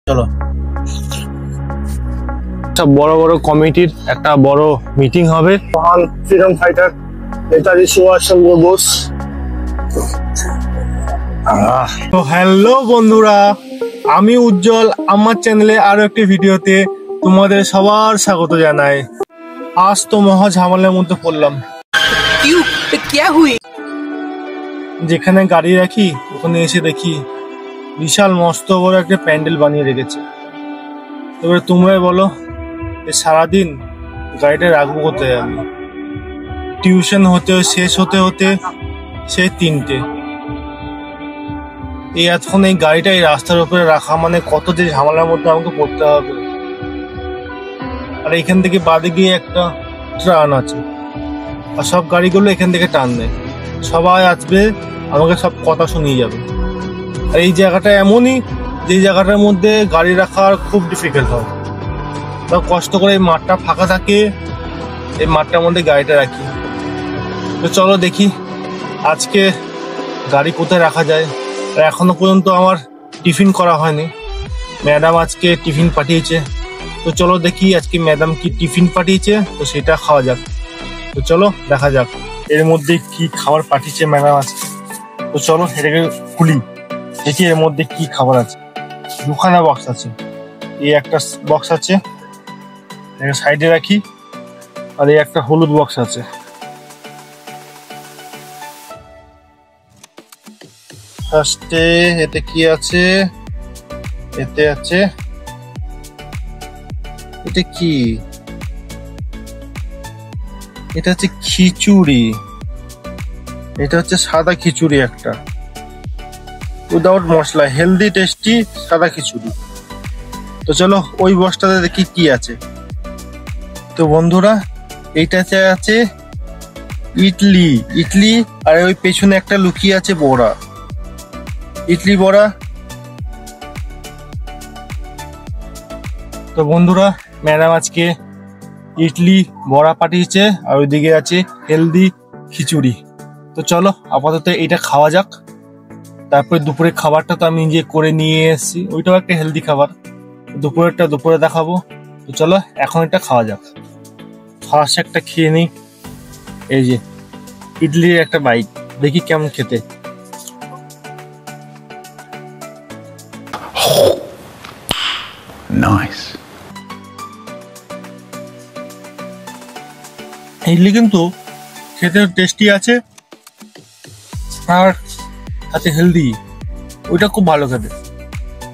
চলো একটা বড় বড় কমিটির একটা বড় মিটিং হবে। মহান ফ্রিডম ফাইটার নেতাজি সুভাষ চন্দ্র বোস। তো হ্যালো বন্ধুরা, আমি উজ্জ্বল, আমার চ্যানেলে আরো একটি ভিডিওতে তোমাদের সবার স্বাগত জানাই। আজ তো মহা ঝামেলার মধ্যে পড়লাম। যেখানে গাড়ি রাখি ওখানে এসে দেখি বিশাল মস্ত বড় একটা প্যান্ডেল বানিয়ে রেখেছে। এবারে তোমরাই বলো, সারাদিন গাড়িটা রাখবো কোথায়? আমি টিউশন শেষ হতে হতে সেই 3টে। এতক্ষণ এই গাড়িটা এই রাস্তার উপরে রাখা মানে কত যে ঝামেলার মধ্যে আমাকে পড়তে হবে। আর এখান থেকে বাদে গিয়ে একটা ট্রান আছে, আর সব গাড়িগুলো এখান থেকে টান দেয়। সবাই আসবে, আমাকে সব কথা শুনিয়ে যাবে। আর এই জায়গাটা এমনই যে জায়গাটার মধ্যে গাড়ি রাখা খুব ডিফিকাল্ট হয়। তাও কষ্ট করে এই মাঠটা ফাঁকা থাকে, এই মাঠটার মধ্যে গাড়িটা রাখি। তো চলো দেখি আজকে গাড়ি কোথায় রাখা যায়। আর এখনো পর্যন্ত আমার টিফিন করা হয়নি। ম্যাডাম আজকে টিফিন পাঠিয়েছে, তো চলো দেখি আজকে ম্যাডাম কি টিফিন পাঠিয়েছে, তো সেটা খাওয়া যাক। তো চলো দেখা যাক এর মধ্যে কি খাবার পাঠিয়েছে ম্যাডাম আজকে। তো চলো এটাকে খুলি, দেখি এর মধ্যে কি খাবার আছে। 2খানা বক্স আছে, এই একটা বক্স আছে, এটাকে সাইডে রাখি। আর এই একটা হলুদ বক্স আছে। ফার্স্টে এতে কি আছে? এতে আছে, এটা কি? এটা হচ্ছে খিচুড়ি। এটা হচ্ছে সাদা খিচুড়ি একটা, উইদাউট মশলা, হেলদি টেস্টি সাদা খিচুড়ি। তো চলো ওই বক্সটাতে দেখি কি আছে। তো বন্ধুরা, এইটাতে আছে ইডলি, আর ওই পেছনে একটা লুকিয়ে আছে বড়া, ইডলি বড়া। তো বন্ধুরা, ম্যাডাম আজকে ইডলি বড়া পাঠিয়েছে, আর ওইদিকে আছে হেলদি খিচুড়ি। তো চলো আপাতত এটা খাওয়া যাক। তারপরে দুপুরের খাবারটা তো আমি নিজে করে নিয়ে এসেছি, ওইটাও একটা হেলদি খাবার। দুপুরেরটা দুপুরে দেখাবো। তো চলো এখন এটা খাওয়া যাক। ফার্স্ট একটা খেয়ে নিই। এই যে ইডলির একটা বাইট, দেখি কেমন খেতে। Nice. ইডলি কিন্তু খেতে টেস্টি আছে, আর সাথে হেলদি, ওইটা খুব ভালো খেতে।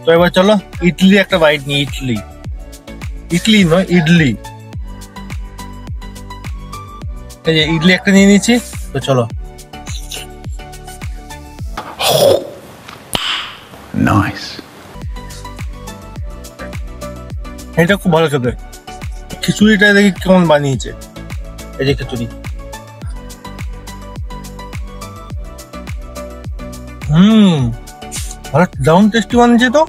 তো এবার চলো ইডলি একটা বাইট নিই। ইডলি নয়, ইডলি। এই যে ইডলি একটা নিয়ে নিয়েছি। তো চলো। Nice. এটা খুব ভালো খেতে। খিচুড়িটা দেখি কেমন বানিয়েছে। এই যে খিচুড়ি, ভালো দারুণ টেস্টি বানিয়েছে তো,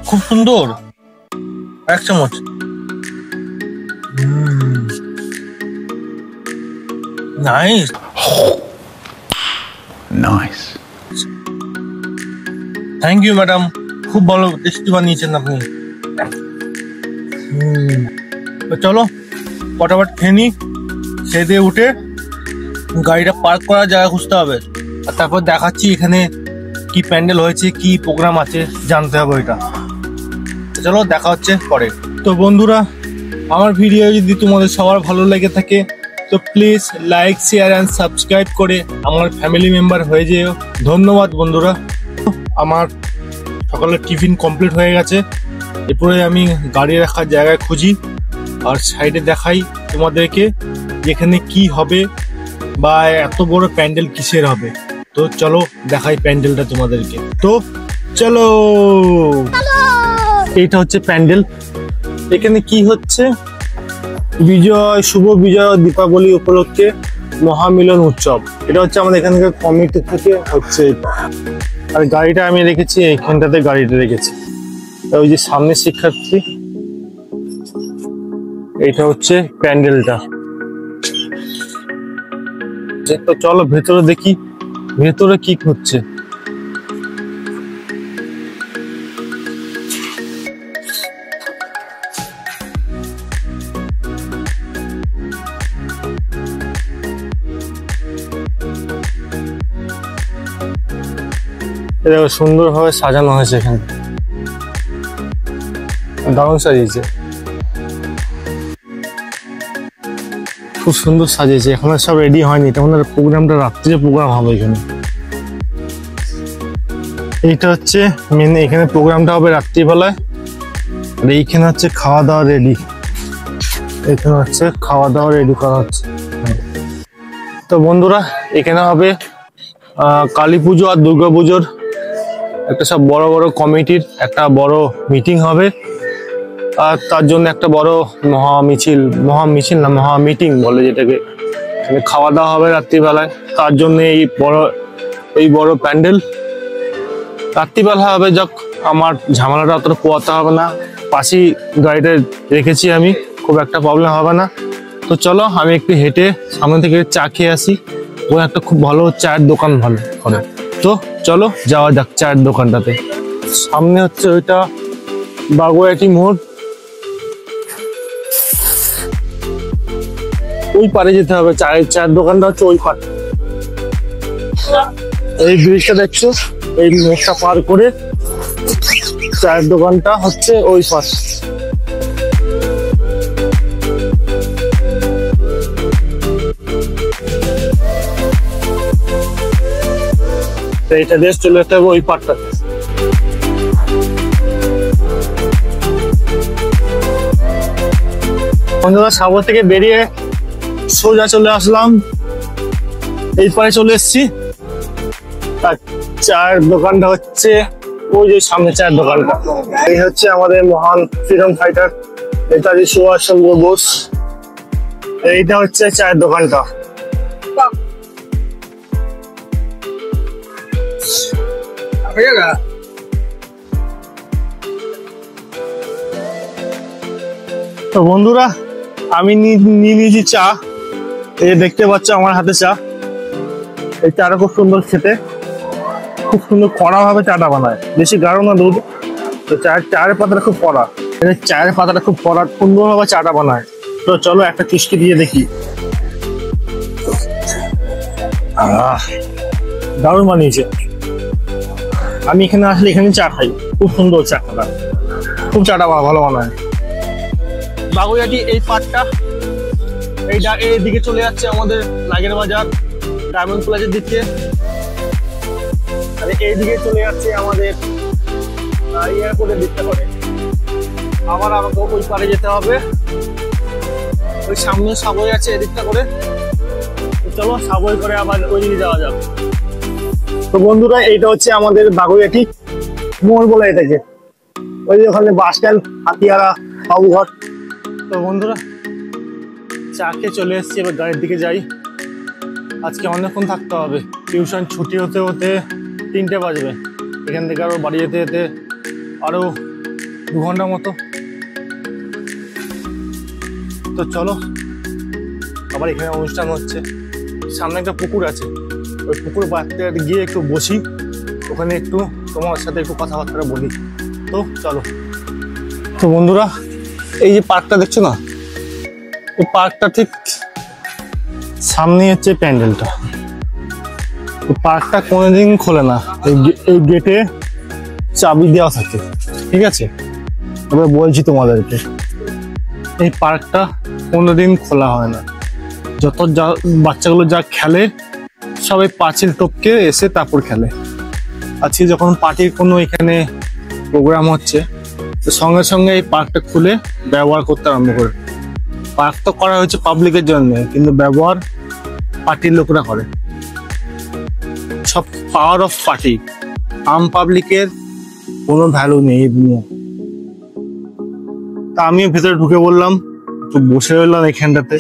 খুব সুন্দর। 1 চামচ। Nice. Nice. Thank you madam, খুব ভালো টেস্টি বানিয়েছেন আপনি। তো চলো ফটাফট খেয়ে নি। খেয়ে দিয়ে উঠে গাড়িটা পার্ক করার জায়গা খুঁজতে হবে, আর তারপর দেখাচ্ছি এখানে কি প্যান্ডেল হয়েছে, কি প্রোগ্রাম আছে, জানতে হবে ওইটা। চলো দেখা হচ্ছে পরে। তো বন্ধুরা, আমার ভিডিও যদি তোমাদের সবার ভালো লেগে থাকে তো please like, share and subscribe করে আমার ফ্যামিলি মেম্বার হয়ে যেও। ধন্যবাদ বন্ধুরা। আমার সকালের টিফিন কমপ্লিট হয়ে গেছে। এরপরে আমি গাড়ি রাখার জায়গায় খুঁজি, আর সাইডে দেখাই তোমাদেরকে যেখানে কি হবে বা এত বড় প্যান্ডেল কিসের হবে। তো চলো দেখাই প্যান্ডেলটা তোমাদেরকে। তো চলো, এইটা হচ্ছে প্যান্ডেল। এখানে কি হচ্ছে? শুভ বিজয় দীপাবলি উপলক্ষে মহামিলন উৎসব। এটা হচ্ছে আমাদের এখানকার কমিটি থেকে হচ্ছে এটা। আর গাড়িটা আমি রেখেছি এইখানটাতে, গাড়িটা রেখেছি। ওই যে সামনে শিক্ষার্থী, এটা হচ্ছে প্যান্ডেলটা। তো চলো ভেতরে দেখি ভেতরে কি হচ্ছে। এটা সুন্দরভাবে সাজানো হয়েছে এখানে, দারুণ সাজিয়েছে, খুব সুন্দর সাজিয়েছে। এখন সব রেডি হয়নি, তখন প্রোগ্রামটা রাত্রে প্রোগ্রাম হবে এখানে। এইটা হচ্ছে মেন, এখানে প্রোগ্রামটা হবে রাত্রিবেলায়। আর এইখানে হচ্ছে খাওয়া দাওয়া রেডি, এখানে হচ্ছে খাওয়া দাওয়া রেডি করা হচ্ছে। তো বন্ধুরা, এখানে হবে কালী পুজো আর দুর্গা পুজোর একটা সব বড় বড় কমিটির একটা বড় মিটিং হবে, আর তার জন্য একটা বড় মহা মিটিং বলে যেটাকে। খাওয়া দাওয়া হবে রাত্রিবেলায়, তার জন্য এই বড় প্যান্ডেল রাত্রিবেলা হবে। যাক, আমার ঝামেলাটা অতটা পোয়াতে হবে না, পাশেই গাড়িটা রেখেছি আমি, খুব একটা প্রবলেম হবে না। তো চলো আমি একটু হেঁটে সামনে থেকে চা খেয়ে আসি। ওই একটা খুব ভালো চায়ের দোকান ভালো করে, তো চলো যাওয়া যাক চায়ের দোকানটাতে। সামনে হচ্ছে ওইটা বাগুইআটি মোড়, ওই পারে যেতে হবে। চায়ের দোকানটা হচ্ছে ওই পারে, এই ব্রিজটা দেখছো, এই মোড়টা পার করে চায়ের দোকানটা হচ্ছে ওই পাশ। এইটা দেশ চলে যেতে হবে ওই পাটটাতে। বন্ধুরা, সাগর থেকে বেরিয়ে সোজা চলে আসলাম, এই পারে চলে এসছি। আর চায়ের দোকানটা হচ্ছে ওই যে সামনে চায়ের দোকানটা। এই হচ্ছে আমাদের মহান ফ্রিডম ফাইটার নেতাজি সুভাষচন্দ্র বোস। এইটা হচ্ছে চায়ের দোকানটা। তো বন্ধুরা, আমি নিয়ে নিয়েছি চা, এই দেখতে পাচ্ছ আমার হাতে চা। এই চাটা খুব সুন্দর খেতে, খুব সুন্দর কড়া ভাবে চাটা বানায়, বেশি গাঢ় না দুধ। তো চায়ের পাতাটা খুব কড়া, চায়ের পাতাটা খুব কড়া, সুন্দর ভাবে চাটা বানায়। তো চলো একটা চিস্কি দিয়ে দেখি। দারুণ বানিয়েছে। আমি এখানে আসলে এখানে চা খাই, খুব সুন্দর চাটা, খুব চাটা ভালো বানায়। বাগুইআটি এই পাটটা এই দিকে চলে যাচ্ছে আমাদের লাগের বাজার ডায়মন্ড প্লাজার দিকে, আর এইদিকে চলে যাচ্ছে আমাদের এয়ারপোর্টের দিকটা করে। আবার আমাকে ওই পারে যেতে হবে, ওই সামনে সাবই আছে এদিকটা করে। চলো সাবই করে আবার ওই দিকে যাওয়া যাবে। তো বন্ধুরা, এইটা হচ্ছে আমাদের বাগুইআটি মোড় বলে এটাকে, ওই যে ওখানে বাস স্ট্যান্ড, হাতিয়ারা, বাবুঘাট। তো বন্ধুরা, চা খেয়ে চলে এসেছি, এবার গাড়ির দিকে যাই। আজকে অনেকক্ষণ থাকতে হবে, টিউশন ছুটি হতে হতে 3টে বাজবে। এখান থেকে আরো বাড়ি যেতে যেতে আরো 2 ঘন্টার মতো। তো চলো, আবার এখানে অনুষ্ঠান হচ্ছে, সামনে একটা পুকুর আছে, ওই পুকুর পাড়তে গিয়ে একটু বসি, ওখানে একটু তোমার সাথে একটু কথাবার্তা বলি। তো চলো। তো বন্ধুরা, এই যে পার্কটা দেখছো না, এই পার্কটা ঠিক সামনে হচ্ছে প্যান্ডেলটা। এই পার্কটা কোনোদিন খোলে না, এই গেটে চাবি দেওয়া থাকে, ঠিক আছে? এবার বলছি তোমাদেরকে, এই পার্কটা কোনোদিন খোলা হয় না। যত বাচ্চাগুলো যা খেলে সবাই পাঁচিল টপকে এসে তারপর খেলে। আজকে যখন পার্টির কোনো এখানে প্রোগ্রাম হচ্ছে, তো সঙ্গে সঙ্গে এই পার্কটা খুলে ব্যবহার করতে আরম্ভ করে। পার্ক তো করা হয়েছে পাবলিকের জন্য, কিন্তু ব্যবহার পার্টির লোকরা করে। সব পাওয়ার অফ পার্টি, আম পাবলিকের কোনো ভ্যালু নেই এই দুনিয়া। তা আমিও ভেতরে ঢুকে বললাম, তো বসে রইলাম এখানটাতে।